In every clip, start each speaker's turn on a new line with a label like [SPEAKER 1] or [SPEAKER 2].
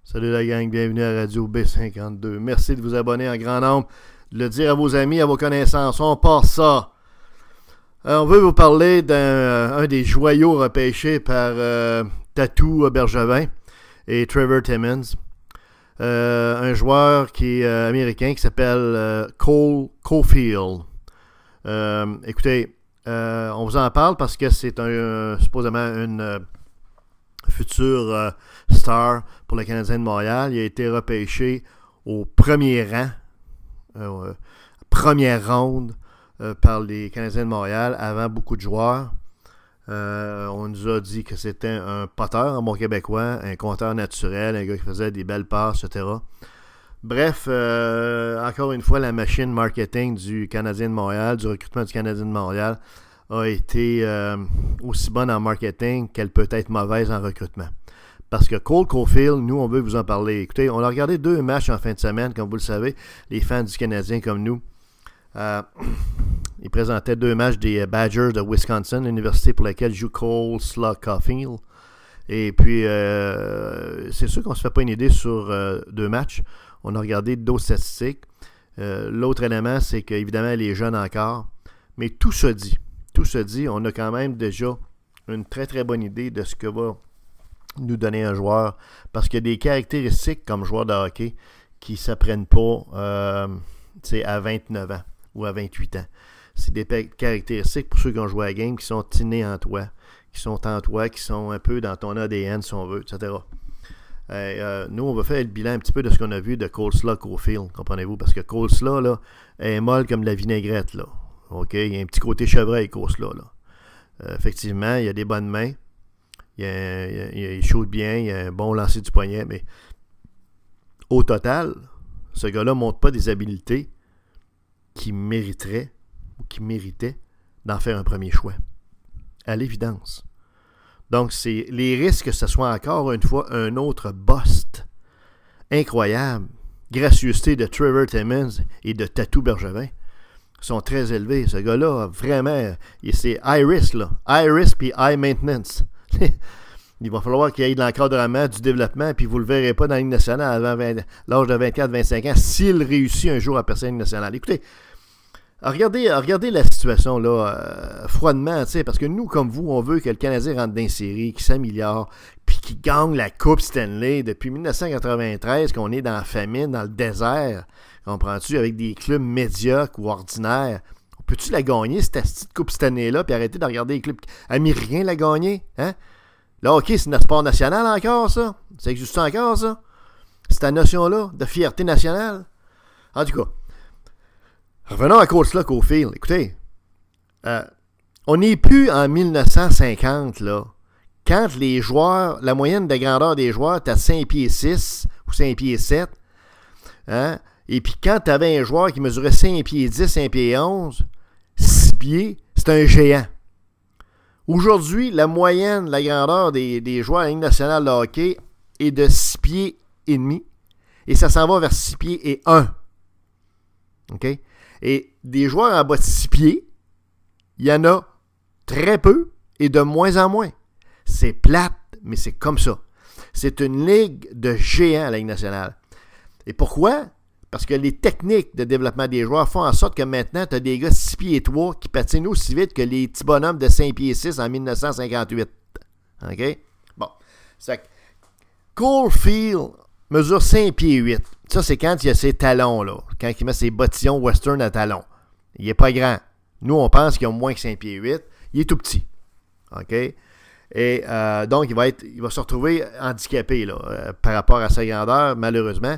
[SPEAKER 1] Salut la gang, bienvenue à Radio B52. Merci de vous abonner en grand nombre, de le dire à vos amis, à vos connaissances. On passe ça. On veut vous parler d'un des joyaux repêchés par Tatou Bergevin et Trevor Timmins. Un joueur qui est américain qui s'appelle Cole Caufield. Écoutez, on vous en parle parce que c'est supposément une future star pour le Canadien de Montréal. Il a été repêché au premier rang, première ronde par les Canadiens de Montréal avant beaucoup de joueurs. On nous a dit que c'était un poteur en bon québécois, un compteur naturel, un gars qui faisait des belles passes, etc. Bref, encore une fois, la machine marketing du Canadien de Montréal, du recrutement du Canadien de Montréal, a été aussi bonne en marketing qu'elle peut être mauvaise en recrutement. Parce que Cole Caufield, nous, on veut vous en parler. Écoutez, on a regardé 2 matchs en fin de semaine, comme vous le savez, les fans du Canadien comme nous. Ils présentaient 2 matchs des Badgers de Wisconsin, l'université pour laquelle joue Cole Caufield. Et puis, c'est sûr qu'on ne se fait pas une idée sur 2 matchs. On a regardé d'autres statistiques. L'autre élément, c'est qu'évidemment, elle est jeune encore. Mais tout se dit, on a quand même déjà une très très bonne idée de ce que va nous donner un joueur. Parce qu'il y a des caractéristiques comme joueur de hockey qui ne s'apprennent pas à 29 ans ou à 28 ans. C'est des caractéristiques pour ceux qui ont joué à la game qui sont innés en toi, qui sont un peu dans ton ADN si on veut, etc. Nous, on va faire le bilan un petit peu de ce qu'on a vu de Cole Caufield, comprenez-vous? Parce que Cole là, est molle comme de la vinaigrette, là. OK? Il y a un petit côté chevreuil, Cole là. Effectivement, il y a des bonnes mains. Il shoot bien, il a un bon lancer du poignet, mais au total, ce gars-là ne montre pas des habiletés qui mériteraient ou qui méritaient d'en faire un premier choix. À l'évidence. Donc, c'est les risques que ce soit encore une fois un autre bust incroyable. Gracieuseté de Trevor Timmins et de Tatou Bergevin sont très élevés. Ce gars-là, vraiment, c'est high risk, là. High risk puis high maintenance. Il va falloir qu'il y ait de l'encadrement, du développement, puis vous ne le verrez pas dans la Ligue nationale avant l'âge de 24-25 ans s'il réussit un jour à percer la Ligue nationale. Écoutez, regardez la situation là froidement, parce que nous, comme vous, on veut que le Canadien rentre dans une série, qu'il s'améliore, puis qu'il gagne la Coupe Stanley depuis 1993, qu'on est dans la famine, dans le désert, comprends-tu, avec des clubs médiocres ou ordinaires. Peux-tu la gagner, cette petite Coupe Stanley-là, puis arrêter de regarder les clubs américains la gagner? Hein? Là, OK, c'est notre sport national encore, ça? Ça existe encore, ça? Cette notion-là de fierté nationale? En tout cas, revenons à Cole Caufield. Écoutez, on n'est plus en 1950, là, quand les joueurs, la moyenne de grandeur des joueurs était à 5 pieds 6 ou 5 pieds 7. Hein? Et puis quand tu avais un joueur qui mesurait 5 pieds 10, 5 pieds 11, 6 pieds, c'est un géant. Aujourd'hui, la moyenne, la grandeur des joueurs à la Ligue nationale de hockey est de 6 pieds et demi. Et ça s'en va vers 6 pieds et 1. OK? Et des joueurs en bas de 6 pieds, il y en a très peu et de moins en moins. C'est plate, mais c'est comme ça. C'est une ligue de géants à la Ligue nationale. Et pourquoi? Parce que les techniques de développement des joueurs font en sorte que maintenant, tu as des gars de 6 pieds 3 qui patinent aussi vite que les petits bonhommes de 5 pieds 6 en 1958. OK? Bon. Caufield mesure 5 pieds 8. Ça, c'est quand il a ses talons, là. Quand il met ses bottillons western à talons. Il n'est pas grand. Nous, on pense qu'il a moins que 5 pieds 8. Il est tout petit. OK? Et donc, il va se retrouver handicapé là, par rapport à sa grandeur, malheureusement.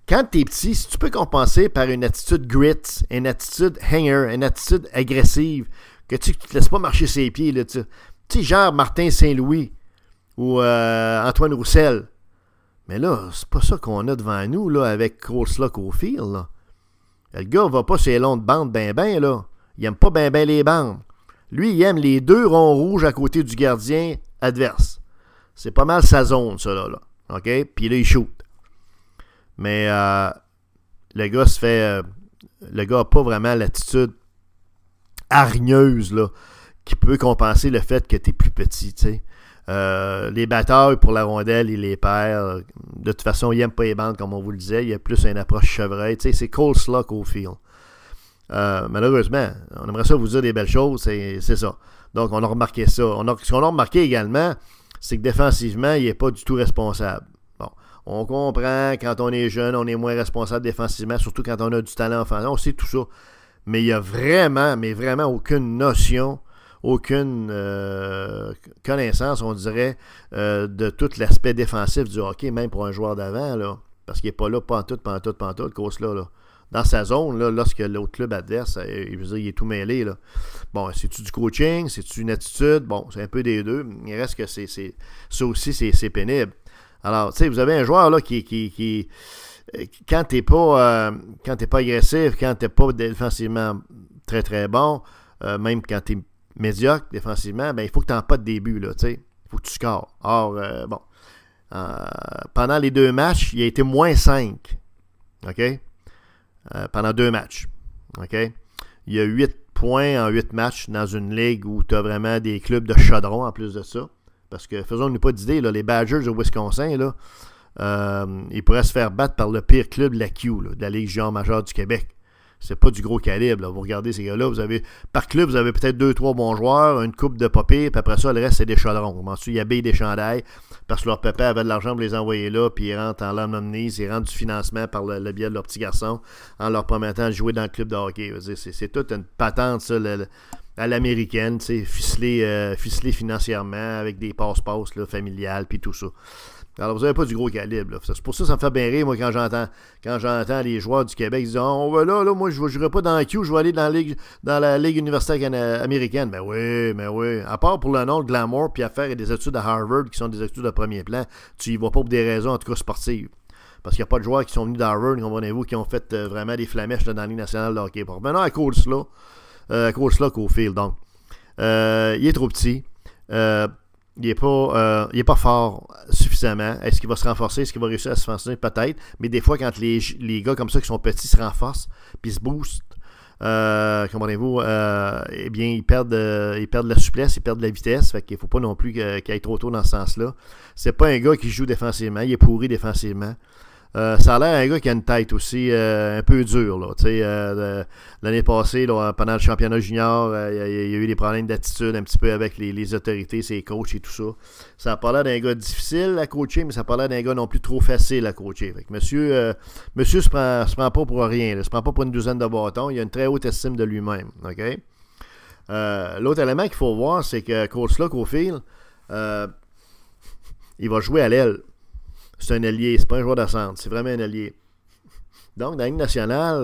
[SPEAKER 1] Quand tu es petit, si tu peux compenser par une attitude grit, une attitude hanger, une attitude agressive, que tu ne te laisses pas marcher ses pieds, là, tu sais, genre Martin Saint-Louis ou Antoine Roussel. Mais là, c'est pas ça qu'on a devant nous là, avec Cole Caufield. Là. Le gars va pas sur les longues bandes ben, là. Il aime pas ben les bandes. Lui, il aime les 2 ronds rouges à côté du gardien adverse. C'est pas mal sa zone, ça, là. OK? Puis là, il shoot. Mais le gars se fait... le gars n'a pas vraiment l'attitude hargneuse, là, qui peut compenser le fait que tu es plus petit, tu sais. Les batailles pour la rondelle, il les perd. De toute façon, il n'aime pas les bandes, comme on vous le disait. Il y a plus une approche chevreuil. Tu sais, c'est coleslaw au field. Malheureusement, on aimerait ça vous dire des belles choses, c'est ça. Donc, on a remarqué ça. Ce qu'on a remarqué également, c'est que défensivement, il n'est pas du tout responsable. Bon, on comprend, quand on est jeune, on est moins responsable défensivement, surtout quand on a du talent offensif. On sait tout ça. Mais il n'y a vraiment, mais vraiment aucune notion, aucune connaissance, on dirait, de tout l'aspect défensif du hockey, même pour un joueur d'avant, là. Parce qu'il n'est pas là, pantoute, Coleslaw, là. Dans sa zone, là, lorsque l'autre club adverse, je veux dire, il est tout mêlé, là. Bon, c'est-tu du coaching? C'est-tu une attitude? Bon, c'est un peu des deux. Il reste que ça aussi, c'est pénible. Alors, tu sais, vous avez un joueur, là, qui quand t'es pas agressif, quand t'es pas défensivement très, très bon, même quand t'es médiocre défensivement, ben il faut que t'en pas de début, là, tu sais. Il faut que tu scores. Or, bon, pendant les 2 matchs, il a été moins 5. OK? Pendant 2 matchs. OK? Il y a 8 points en 8 matchs dans une ligue où tu as vraiment des clubs de chaudron en plus de ça. Parce que, faisons-nous pas d'idée, là, les Badgers au Wisconsin, là, ils pourraient se faire battre par le pire club de la Q, là, de la Ligue junior majeure du Québec. C'est pas du gros calibre, là. Vous regardez ces gars-là, par club, vous avez peut-être 2-3 bons joueurs, une coupe de papier, puis après ça, le reste, c'est des chaudrons. Ensuite, il y a des chandails, parce que leur papa avait de l'argent pour les envoyer là, puis ils rentrent en l'anonymise, ils rentrent du financement par le biais de leur petit garçon, en leur promettant de jouer dans le club de hockey. C'est toute une patente, ça, à l'américaine, ficelé financièrement, avec des passe-passe familiales, puis tout ça. Alors, vous n'avez pas du gros calibre. Là. C'est pour ça que ça me fait bien rire, moi, quand j'entends les joueurs du Québec dire « Oh, ben là, moi, je ne jouerai pas dans la Q, je vais aller dans la Ligue universitaire américaine. » Ben oui. À part pour le nom de Glamour, puis à faire des études à Harvard, qui sont des études de premier plan, tu y vas pas pour des raisons, en tout cas, sportives. Parce qu'il n'y a pas de joueurs qui sont venus d'Harvard, comprenez-vous, qui ont fait vraiment des flamèches là, dans la Ligue nationale de hockey. Maintenant, à Coleslaw Caulfield, donc. Il est trop petit. Il n'est pas fort suffisamment. Est-ce qu'il va se renforcer? Est-ce qu'il va réussir à se renforcer? Peut-être. Mais des fois, quand les gars comme ça qui sont petits se renforcent puis se boostent, comprenez-vous, eh bien, ils perdent de la souplesse, ils perdent de la vitesse. Fait qu'il ne faut pas non plus qu'il aille trop tôt dans ce sens-là. C'est pas un gars qui joue défensivement. Il est pourri défensivement. Ça a l'air un gars qui a une tête aussi un peu dure. Là, l'année passée, là, pendant le championnat junior, il y a eu des problèmes d'attitude un petit peu avec les autorités, ses coachs et tout ça. Ça n'a pas l'air d'un gars difficile à coacher, mais ça n'a pas l'air d'un gars non plus trop facile à coacher. Fait que monsieur se prend pas pour rien. Là, se prend pas pour une douzaine de bâtons. Il a une très haute estime de lui-même. OK? L'autre élément qu'il faut voir, c'est que Coleslaw Caulfield, il va jouer à l'aile. C'est un allié, c'est pas un joueur de centre, c'est vraiment un allié. Donc, dans la Ligue nationale,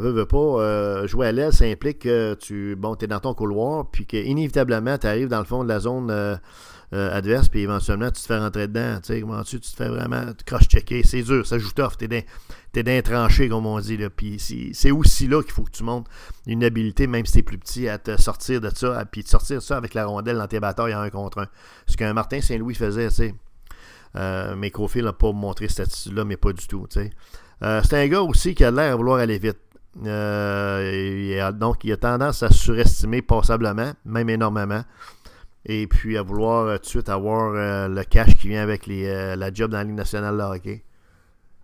[SPEAKER 1] veux pas, jouer à l'aile, ça implique que tu es dans ton couloir, puis qu'inévitablement, tu arrives dans le fond de la zone adverse, puis éventuellement, tu te fais rentrer dedans. Tu sais, comment tu te fais vraiment cross-checker. C'est dur, ça joue tough. T'es dans tranché, comme on dit. Là. Puis c'est aussi là qu'il faut que tu montres une habileté, même si t'es plus petit, à te sortir de ça, puis de sortir ça avec la rondelle dans tes batailles en 1 contre 1. Ce qu'un Martin Saint-Louis faisait, tu sais. Mais Caulfield n'a pas montré cette attitude-là, mais pas du tout. C'est un gars aussi qui a l'air à vouloir aller vite. Donc, il a tendance à surestimer passablement, même énormément. Et puis à vouloir tout de suite avoir le cash qui vient avec la job dans la Ligue nationale de hockey.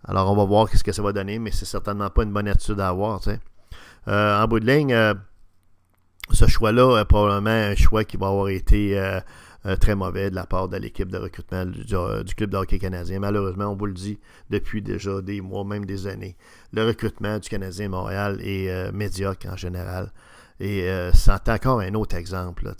[SPEAKER 1] Alors, on va voir ce que ça va donner, mais c'est certainement pas une bonne attitude à avoir. En bout de ligne, ce choix-là est probablement un choix qui va avoir été très mauvais de la part de l'équipe de recrutement du club de hockey canadien. Malheureusement, on vous le dit depuis déjà des mois, même des années. Le recrutement du Canadien Montréal est médiocre en général. Et c'est encore un autre exemple. Là,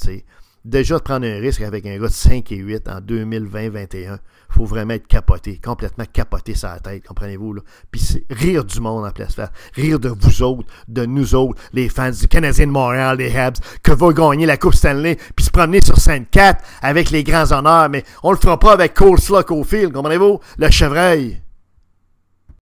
[SPEAKER 1] déjà de prendre un risque avec un gars de 5 et 8 en 2020-21, il faut vraiment être capoté, complètement capoté sur la tête, comprenez-vous, là. Puis c'est rire du monde en place faire, rire de vous autres, de nous autres, les fans du Canadien de Montréal, des Habs, que va gagner la Coupe Stanley, puis se promener sur scène 4 avec les grands honneurs, mais on le fera pas avec Coleslaw Caulfield, comprenez-vous, le chevreuil.